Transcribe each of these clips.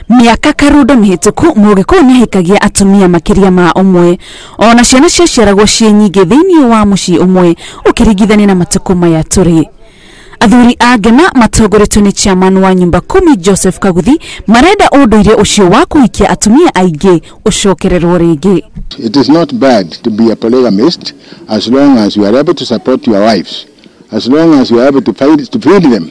Miaka karundo mihituku Mugikuyu nihikagia atumia makiria ma umwe ona ciana ciaciaragwo cie nyingi thiini wa mucii umwe ukiringithania na matuku maya turi. Athuri agena matongoretwo ni chairman wa nyumba kumi Joseph Kaguthi marenda unduire ucio wa kuhikia atumia aingi ucokererwo ringi. It is not bad to be a polygamist as long as you are able to support your wives, as long as you are able to feed them.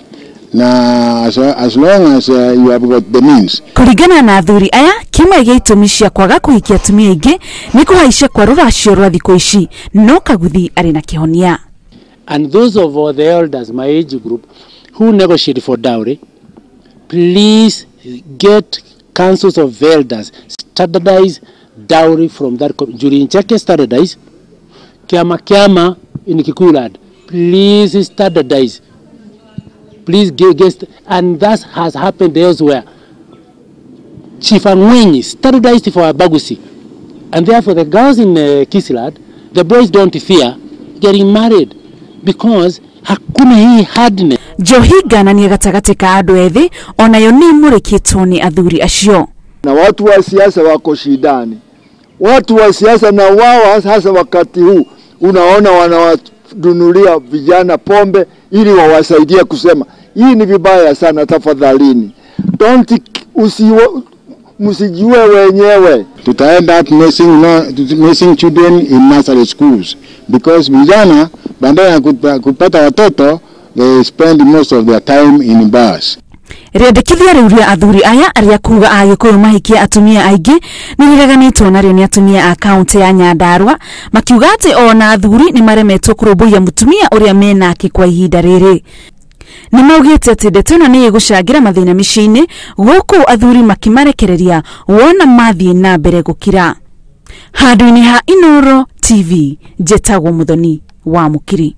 Na as long as you have got the means. Kuringana na athuri aya kimwe gia itumi cia kwaga kuhikia atumia aingi ni kuhaicia kwa ruracio rwa thiku ici, no Kaguthi ari na kihonia. And those of the elders, my age group, who negotiate for dowry, please get councils of elders, standardize dowry from that. During check standardize, kiama in Kikuyu land, please standardize. Please get, and that has happened elsewhere. Chief Angwenyi standardized for Abagusi, and therefore the girls in Kisiland, the boys don't fear getting married because hakuna hii hardness. Johiga na ni gatagati ka andu ethi onayo ni murikitwo ni athuri acio. Na watu wa siasa wako shidani. Watu wa siasa na wao hasa wakati huu unaona wanawadunulia vijana pombe ili wawasaidie kusema hii ni vibaya sana, tafadhalini. Msijue wenyewe. Tutaenda up missing children in nursery schools because vijana baada ya kupata watoto they spend most of their time in bars. Riendekithia riu ria athuri aya aria kuga Agikuyu mahikia atumia aingi ni rireganitwo nario ni atumia a kaunti ya Nyandarua makiuga ati ona athuri ni maremetwo kurumbuia mutumia uria menake kwa ihinda riri. Ni maugite ati ndeto ino ni igucangira mathina micii-ini guku athuri makimarekereria wona mathie na mbere gukira. Handu-ini ha Inooro TV, Njĩtagwo Muthoni wa Mukiri.